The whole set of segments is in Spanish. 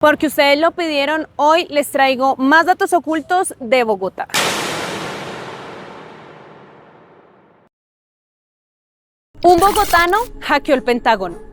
Porque ustedes lo pidieron, hoy les traigo más datos ocultos de Bogotá. Un bogotano hackeó el Pentágono.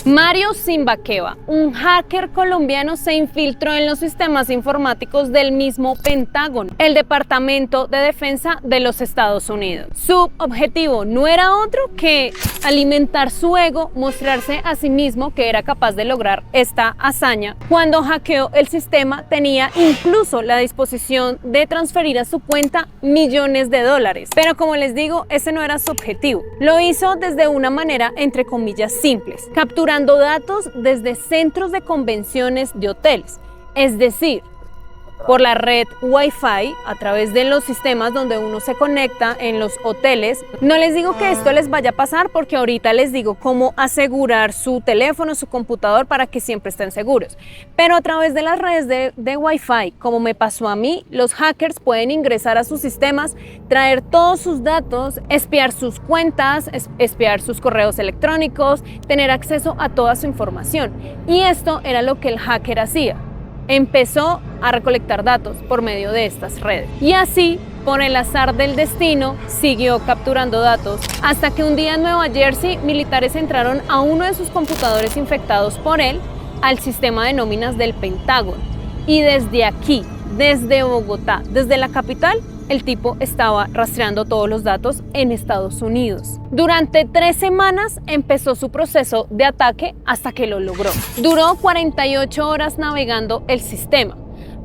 Mario Simbaqueva, un hacker colombiano, se infiltró en los sistemas informáticos del mismo Pentágono, el Departamento de Defensa de los Estados Unidos. Su objetivo no era otro que alimentar su ego, mostrarse a sí mismo que era capaz de lograr esta hazaña. Cuando hackeó el sistema, tenía incluso la disposición de transferir a su cuenta millones de dólares. Pero como les digo, ese no era su objetivo. Lo hizo desde una manera, entre comillas, simples, capturando datos desde centros de convenciones de hoteles, es decir, por la red Wi-Fi, a través de los sistemas donde uno se conecta en los hoteles. No les digo que esto les vaya a pasar porque ahorita les digo cómo asegurar su teléfono, su computador para que siempre estén seguros. Pero a través de las redes de Wi-Fi, como me pasó a mí, los hackers pueden ingresar a sus sistemas, traer todos sus datos, espiar sus cuentas, espiar sus correos electrónicos, tener acceso a toda su información. Y esto era lo que el hacker hacía. Empezó a recolectar datos por medio de estas redes. Y así, por el azar del destino, siguió capturando datos hasta que un día en Nueva Jersey, militares entraron a uno de sus computadores infectados por él al sistema de nóminas del Pentágono. Y desde aquí, desde Bogotá, desde la capital, el tipo estaba rastreando todos los datos en Estados Unidos. Durante 3 semanas empezó su proceso de ataque hasta que lo logró. Duró 48 horas navegando el sistema.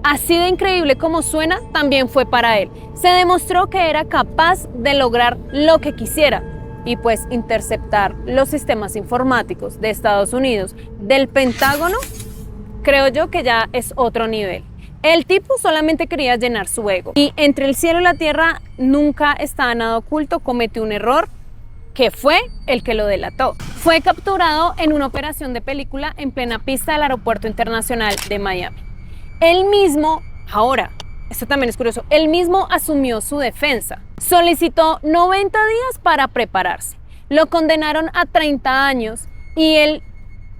Así de increíble como suena, también fue para él. Se demostró que era capaz de lograr lo que quisiera y pues interceptar los sistemas informáticos de Estados Unidos, del Pentágono, creo yo que ya es otro nivel. El tipo solamente quería llenar su ego y entre el cielo y la tierra nunca estaba nada oculto, cometió un error que fue el que lo delató. Fue capturado en una operación de película en plena pista del Aeropuerto Internacional de Miami. Él mismo, ahora, esto también es curioso, él mismo asumió su defensa. Solicitó 90 días para prepararse. Lo condenaron a 30 años y él,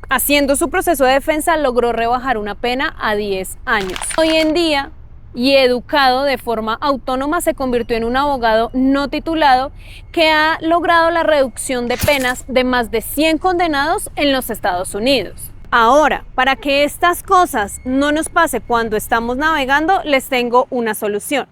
haciendo su proceso de defensa, logró rebajar una pena a 10 años. Hoy en día, y educado de forma autónoma, se convirtió en un abogado no titulado que ha logrado la reducción de penas de más de 100 condenados en los Estados Unidos. Ahora, para que estas cosas no nos pase cuando estamos navegando, les tengo una solución.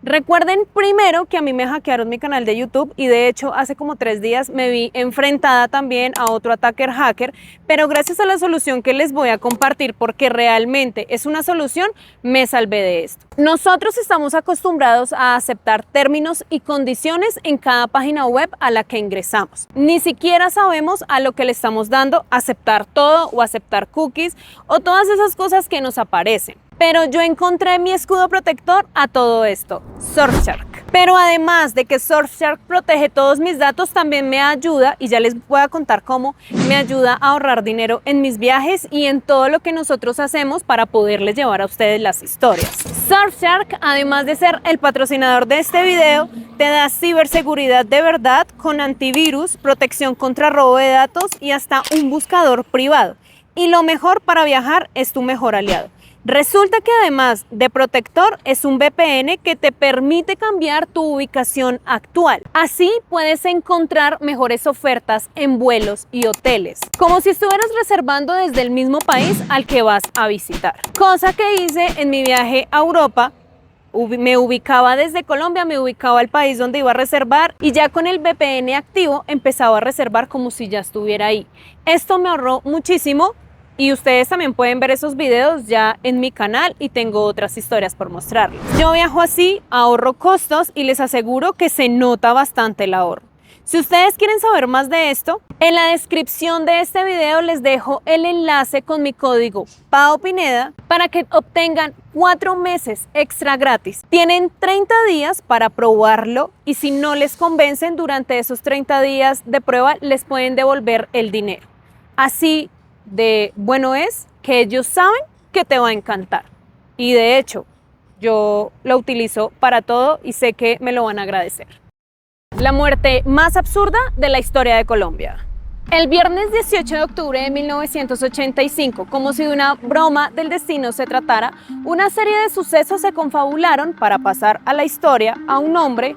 Recuerden primero que a mí me hackearon mi canal de YouTube y de hecho hace como 3 días me vi enfrentada también a otro attacker hacker, pero gracias a la solución que les voy a compartir, porque realmente es una solución, me salvé de esto. Nosotros estamos acostumbrados a aceptar términos y condiciones en cada página web a la que ingresamos. Ni siquiera sabemos a lo que le estamos dando, aceptar todo o aceptar cookies o todas esas cosas que nos aparecen. Pero yo encontré mi escudo protector a todo esto, Surfshark. Pero además de que Surfshark protege todos mis datos, también me ayuda, y ya les voy a contar cómo, me ayuda a ahorrar dinero en mis viajes y en todo lo que nosotros hacemos para poderles llevar a ustedes las historias. Surfshark, además de ser el patrocinador de este video, te da ciberseguridad de verdad con antivirus, protección contra robo de datos y hasta un buscador privado. Y lo mejor para viajar, es tu mejor aliado. Resulta que además de protector, es un VPN que te permite cambiar tu ubicación actual. Así puedes encontrar mejores ofertas en vuelos y hoteles, como si estuvieras reservando desde el mismo país al que vas a visitar. Cosa que hice en mi viaje a Europa. Me ubicaba desde Colombia, me ubicaba al país donde iba a reservar y ya con el VPN activo empezaba a reservar como si ya estuviera ahí. Esto me ahorró muchísimo. Y ustedes también pueden ver esos videos ya en mi canal y tengo otras historias por mostrarles. Yo viajo así, ahorro costos y les aseguro que se nota bastante el ahorro. Si ustedes quieren saber más de esto, en la descripción de este video les dejo el enlace con mi código PAOPINEDA para que obtengan 4 meses extra gratis. Tienen 30 días para probarlo y si no les convencen durante esos 30 días de prueba les pueden devolver el dinero. Así de bueno es que ellos saben que te va a encantar y de hecho yo lo utilizo para todo y sé que me lo van a agradecer. La muerte más absurda de la historia de Colombia. El viernes 18 de octubre de 1985, como si de una broma del destino se tratara, una serie de sucesos se confabularon para pasar a la historia a un hombre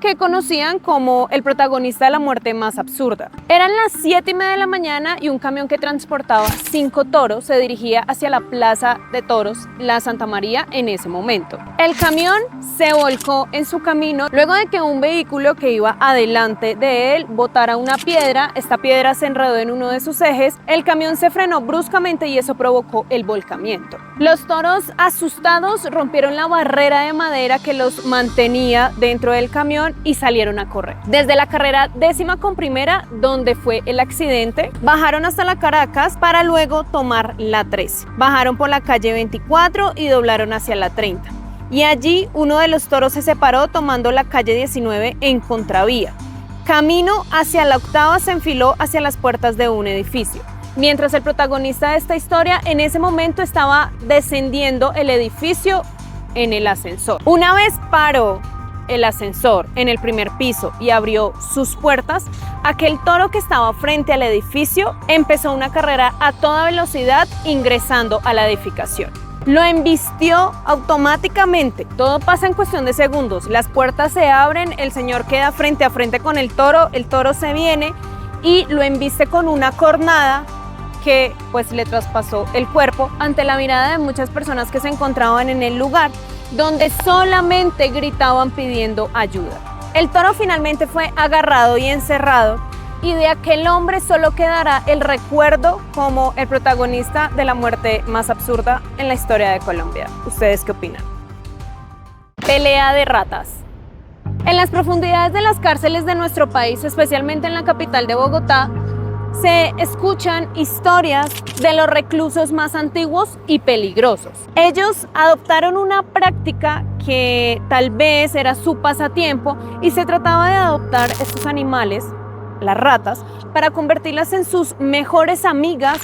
que conocían como el protagonista de la muerte más absurda. Eran las 7:30 de la mañana y un camión que transportaba 5 toros se dirigía hacia la Plaza de Toros, la Santa María, en ese momento. El camión se volcó en su camino luego de que un vehículo que iba adelante de él botara una piedra. Esta piedra se enredó en uno de sus ejes, el camión se frenó bruscamente y eso provocó el volcamiento. Los toros, asustados, rompieron la barrera de madera que los mantenía dentro del camión y salieron a correr. Desde la carrera 11ª, donde fue el accidente, bajaron hasta la Caracas para luego tomar la 13. Bajaron por la calle 24 y doblaron hacia la 30. Y allí uno de los toros se separó tomando la calle 19 en contravía. Camino hacia la 8ª se enfiló hacia las puertas de un edificio. Mientras el protagonista de esta historia en ese momento estaba descendiendo el edificio en el ascensor. Una vez paró el ascensor en el primer piso y abrió sus puertas, aquel toro que estaba frente al edificio empezó una carrera a toda velocidad ingresando a la edificación. Lo embistió automáticamente, todo pasa en cuestión de segundos, las puertas se abren, el señor queda frente a frente con el toro se viene y lo embiste con una cornada que pues le traspasó el cuerpo ante la mirada de muchas personas que se encontraban en el lugar, donde solamente gritaban pidiendo ayuda. El toro finalmente fue agarrado y encerrado y de aquel hombre solo quedará el recuerdo como el protagonista de la muerte más absurda en la historia de Colombia. ¿Ustedes qué opinan? Pelea de ratas. En las profundidades de las cárceles de nuestro país, especialmente en la capital de Bogotá, se escuchan historias de los reclusos más antiguos y peligrosos. Ellos adoptaron una práctica que tal vez era su pasatiempo y se trataba de adoptar estos animales, las ratas, para convertirlas en sus mejores amigas.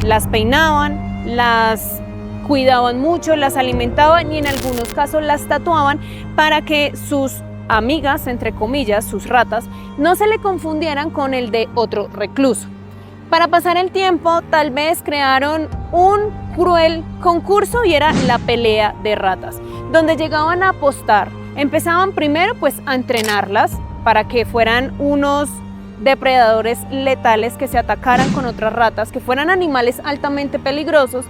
Las peinaban, las cuidaban mucho, las alimentaban y en algunos casos las tatuaban para que sus amigas, entre comillas, sus ratas, no se le confundieran con el de otro recluso. Para pasar el tiempo, tal vez crearon un cruel concurso y era la pelea de ratas, donde llegaban a apostar. Empezaban primero pues a entrenarlas para que fueran unos depredadores letales que se atacaran con otras ratas, que fueran animales altamente peligrosos.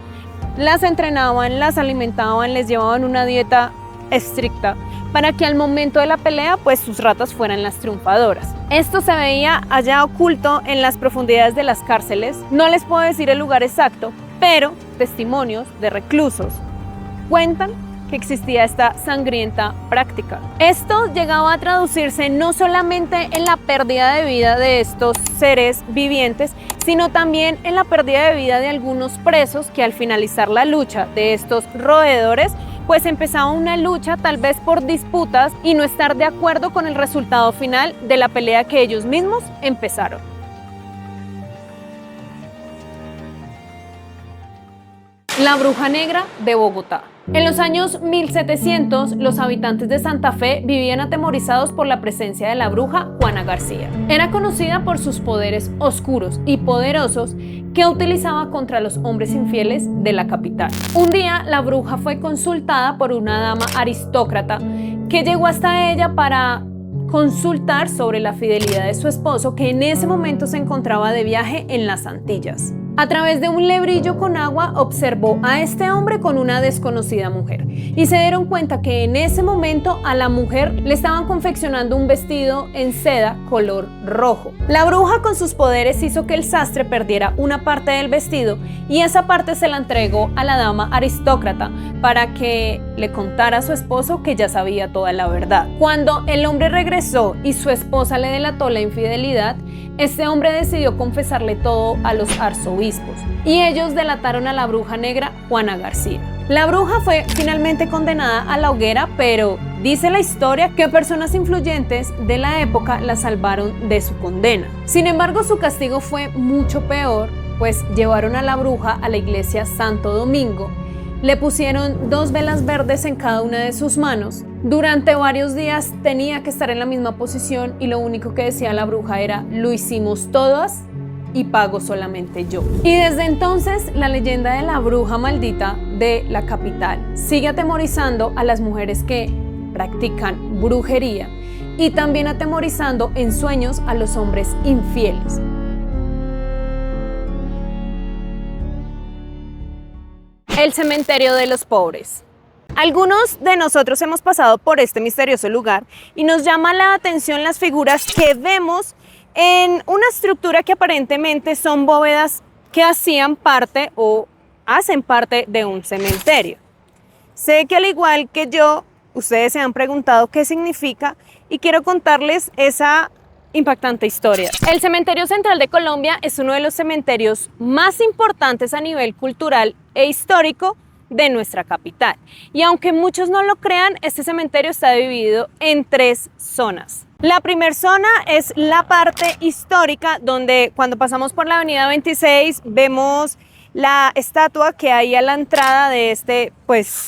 Las entrenaban, las alimentaban, les llevaban una dieta estricta para que al momento de la pelea pues sus ratas fueran las triunfadoras. Esto se veía allá oculto en las profundidades de las cárceles. No les puedo decir el lugar exacto, pero testimonios de reclusos cuentan que existía esta sangrienta práctica. Esto llegaba a traducirse no solamente en la pérdida de vida de estos seres vivientes, sino también en la pérdida de vida de algunos presos que al finalizar la lucha de estos roedores pues empezaba una lucha tal vez por disputas y no estar de acuerdo con el resultado final de la pelea que ellos mismos empezaron. La bruja negra de Bogotá. En los años 1700, los habitantes de Santa Fe vivían atemorizados por la presencia de la bruja Juana García. Era conocida por sus poderes oscuros y poderosos que utilizaba contra los hombres infieles de la capital. Un día, la bruja fue consultada por una dama aristócrata que llegó hasta ella para consultar sobre la fidelidad de su esposo, que en ese momento se encontraba de viaje en las Antillas. A través de un lebrillo con agua observó a este hombre con una desconocida mujer y se dieron cuenta que en ese momento a la mujer le estaban confeccionando un vestido en seda color rojo. La bruja con sus poderes hizo que el sastre perdiera una parte del vestido y esa parte se la entregó a la dama aristócrata para que le contara a su esposo que ya sabía toda la verdad. Cuando el hombre regresó y su esposa le delató la infidelidad, este hombre decidió confesarle todo a los arzobispos y ellos delataron a la bruja negra Juana García. La bruja fue finalmente condenada a la hoguera, pero dice la historia que personas influyentes de la época la salvaron de su condena. Sin embargo, su castigo fue mucho peor, pues llevaron a la bruja a la iglesia Santo Domingo, le pusieron 2 velas verdes en cada una de sus manos. Durante varios días tenía que estar en la misma posición y lo único que decía la bruja era: lo hicimos todas y pago solamente yo. Y desde entonces la leyenda de la bruja maldita de la capital sigue atemorizando a las mujeres que practican brujería y también atemorizando en sueños a los hombres infieles. El cementerio de los pobres. Algunos de nosotros hemos pasado por este misterioso lugar y nos llama la atención las figuras que vemos en una estructura que aparentemente son bóvedas que hacían parte o hacen parte de un cementerio. Sé que al igual que yo, ustedes se han preguntado qué significa y quiero contarles esa impactante historia. El Cementerio Central de Colombia es uno de los cementerios más importantes a nivel cultural e histórico de nuestra capital. Y aunque muchos no lo crean, este cementerio está dividido en 3 zonas. La primera zona es la parte histórica, donde cuando pasamos por la avenida 26 vemos la estatua que hay a la entrada de este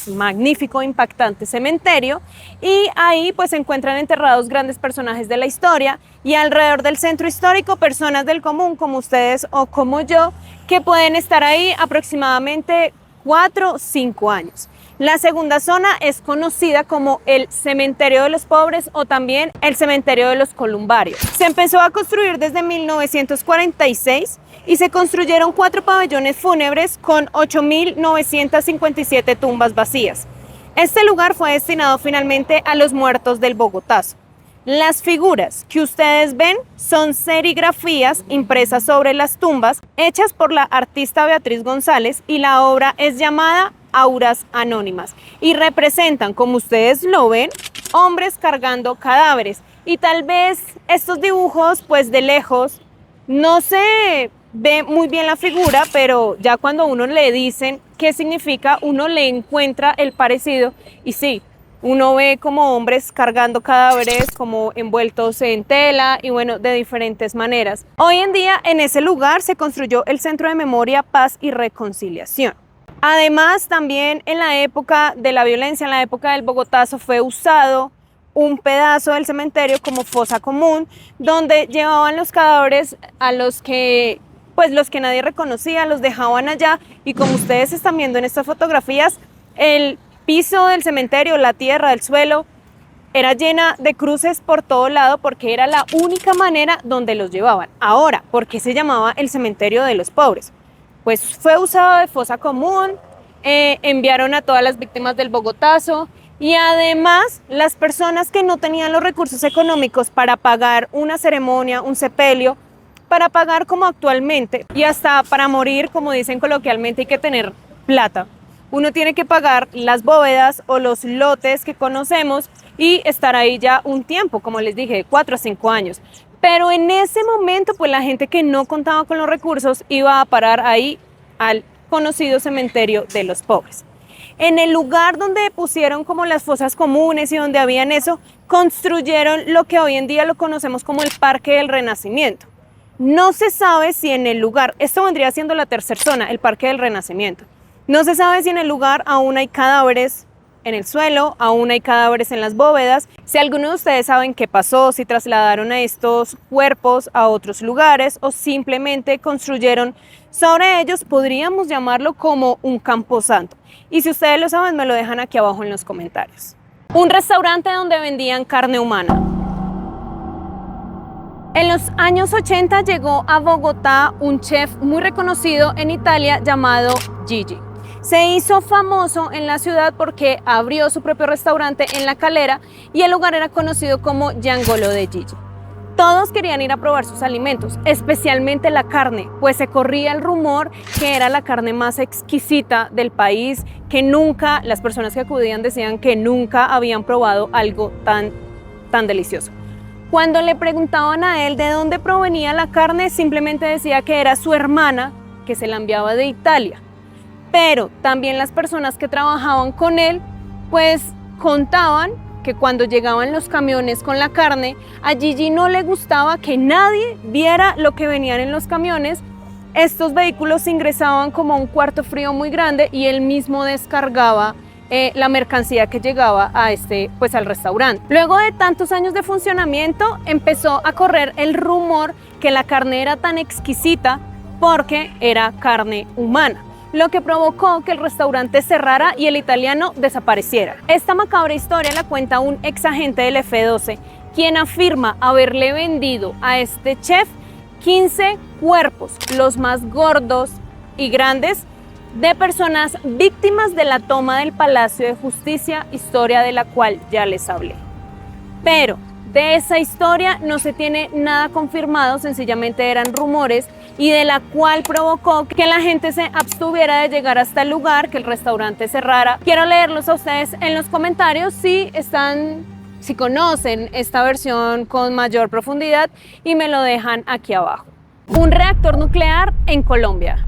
magnífico, impactante cementerio, y ahí se encuentran enterrados grandes personajes de la historia, y alrededor del centro histórico personas del común como ustedes o como yo, que pueden estar ahí aproximadamente 4 o 5 años. La segunda zona es conocida como el Cementerio de los Pobres o también el Cementerio de los Columbarios. Se empezó a construir desde 1946 y se construyeron 4 pabellones fúnebres con 8.957 tumbas vacías. Este lugar fue destinado finalmente a los muertos del Bogotazo. Las figuras que ustedes ven son serigrafías impresas sobre las tumbas hechas por la artista Beatriz González, y la obra es llamada Auras Anónimas y representan, como ustedes lo ven, hombres cargando cadáveres. Y tal vez estos dibujos de lejos no se ve muy bien la figura, pero ya cuando uno le dicen qué significa, uno le encuentra el parecido, y sí, uno ve como hombres cargando cadáveres, como envueltos en tela y de diferentes maneras. Hoy en día en ese lugar se construyó el Centro de Memoria, Paz y Reconciliación. Además, también en la época de la violencia, en la época del Bogotazo, fue usado un pedazo del cementerio como fosa común, donde llevaban los cadáveres a los que nadie reconocía, los dejaban allá, y como ustedes están viendo en estas fotografías, el piso del cementerio, la tierra, el suelo, era llena de cruces por todo lado porque era la única manera donde los llevaban. Ahora, ¿por qué se llamaba el Cementerio de los Pobres? Fue usado de fosa común, enviaron a todas las víctimas del Bogotazo, y además las personas que no tenían los recursos económicos para pagar una ceremonia, un sepelio, para pagar como actualmente, y hasta para morir, como dicen coloquialmente, hay que tener plata. Uno tiene que pagar las bóvedas o los lotes que conocemos y estar ahí ya un tiempo, como les dije, de 4 a 5 años. Pero en ese momento, la gente que no contaba con los recursos iba a parar ahí al conocido Cementerio de los Pobres. En el lugar donde pusieron como las fosas comunes y donde habían eso, construyeron lo que hoy en día lo conocemos como el Parque del Renacimiento. No se sabe si en el lugar, esto vendría siendo la tercera zona, el Parque del Renacimiento. No se sabe si en el lugar aún hay cadáveres en el suelo, aún hay cadáveres en las bóvedas. Si alguno de ustedes saben qué pasó, si trasladaron a estos cuerpos a otros lugares o simplemente construyeron sobre ellos, podríamos llamarlo como un camposanto. Y si ustedes lo saben, me lo dejan aquí abajo en los comentarios. Un restaurante donde vendían carne humana. En los años 80 llegó a Bogotá un chef muy reconocido en Italia llamado Gigi. Se hizo famoso en la ciudad porque abrió su propio restaurante en La Calera y el lugar era conocido como Giangolo de Gigi. Todos querían ir a probar sus alimentos, especialmente la carne, pues se corría el rumor que era la carne más exquisita del país, que las personas que acudían decían que nunca habían probado algo tan delicioso. Cuando le preguntaban a él de dónde provenía la carne, simplemente decía que era su hermana, que se la enviaba de Italia. Pero también las personas que trabajaban con él, contaban que cuando llegaban los camiones con la carne, a Gigi no le gustaba que nadie viera lo que venían en los camiones. Estos vehículos ingresaban como a un cuarto frío muy grande y él mismo descargaba la mercancía que llegaba a al restaurante. Luego de tantos años de funcionamiento, empezó a correr el rumor que la carne era tan exquisita porque era carne humana, lo que provocó que el restaurante cerrara y el italiano desapareciera. Esta macabra historia la cuenta un ex agente del F-12, quien afirma haberle vendido a este chef 15 cuerpos, los más gordos y grandes, de personas víctimas de la toma del Palacio de Justicia, historia de la cual ya les hablé. Pero de esa historia no se tiene nada confirmado, sencillamente eran rumores, y de la cual provocó que la gente se abstuviera de llegar hasta el lugar, que el restaurante cerrara. Quiero leerlos a ustedes en los comentarios si conocen esta versión con mayor profundidad y me lo dejan aquí abajo. Un reactor nuclear en Colombia.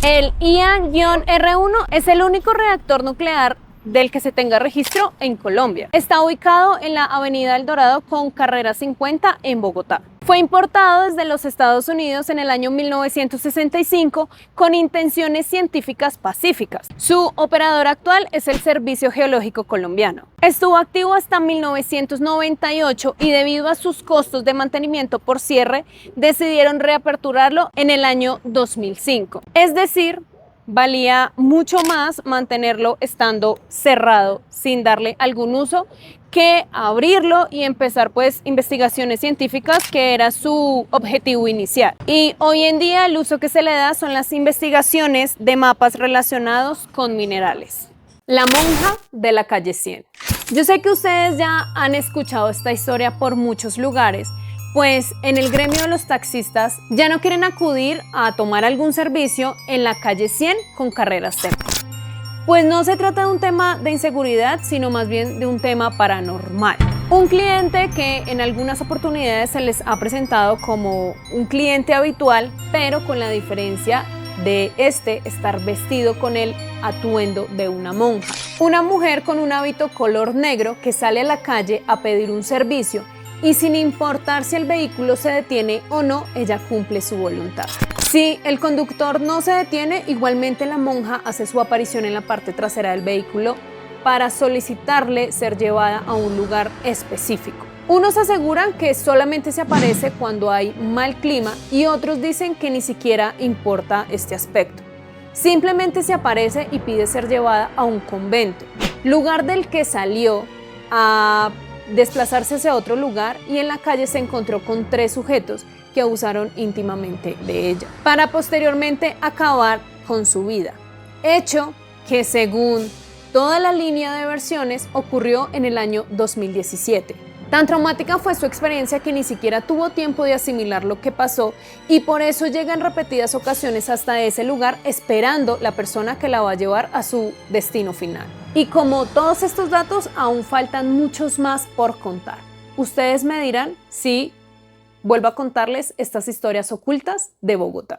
El IA-R1 es el único reactor nuclear del que se tenga registro en Colombia. Está ubicado en la Avenida El Dorado con carrera 50 en Bogotá. Fue importado desde los Estados Unidos en el año 1965 con intenciones científicas pacíficas. Su operador actual es el Servicio Geológico Colombiano. Estuvo activo hasta 1998 y debido a sus costos de mantenimiento por cierre, decidieron reaperturarlo en el año 2005. Es decir, valía mucho más mantenerlo estando cerrado sin darle algún uso que abrirlo y empezar investigaciones científicas, que era su objetivo inicial. Y hoy en día el uso que se le da son las investigaciones de mapas relacionados con minerales. La monja de la calle 100. Yo sé que ustedes ya han escuchado esta historia por muchos lugares, pues en el gremio de los taxistas ya no quieren acudir a tomar algún servicio en la calle 100 con carreras cerca. Pues no se trata de un tema de inseguridad, sino más bien de un tema paranormal. Un cliente que en algunas oportunidades se les ha presentado como un cliente habitual, pero con la diferencia de estar vestido con el atuendo de una monja. Una mujer con un hábito color negro que sale a la calle a pedir un servicio y sin importar si el vehículo se detiene o no, ella cumple su voluntad. Si el conductor no se detiene, igualmente la monja hace su aparición en la parte trasera del vehículo para solicitarle ser llevada a un lugar específico. Unos aseguran que solamente se aparece cuando hay mal clima y otros dicen que ni siquiera importa este aspecto. Simplemente se aparece y pide ser llevada a un convento, lugar del que salió a desplazarse hacia otro lugar, y en la calle se encontró con 3 sujetos que abusaron íntimamente de ella, para posteriormente acabar con su vida. Hecho que, según toda la línea de versiones, ocurrió en el año 2017. Tan traumática fue su experiencia que ni siquiera tuvo tiempo de asimilar lo que pasó y por eso llega en repetidas ocasiones hasta ese lugar esperando la persona que la va a llevar a su destino final. Y como todos estos datos, aún faltan muchos más por contar. Ustedes me dirán si vuelvo a contarles estas historias ocultas de Bogotá.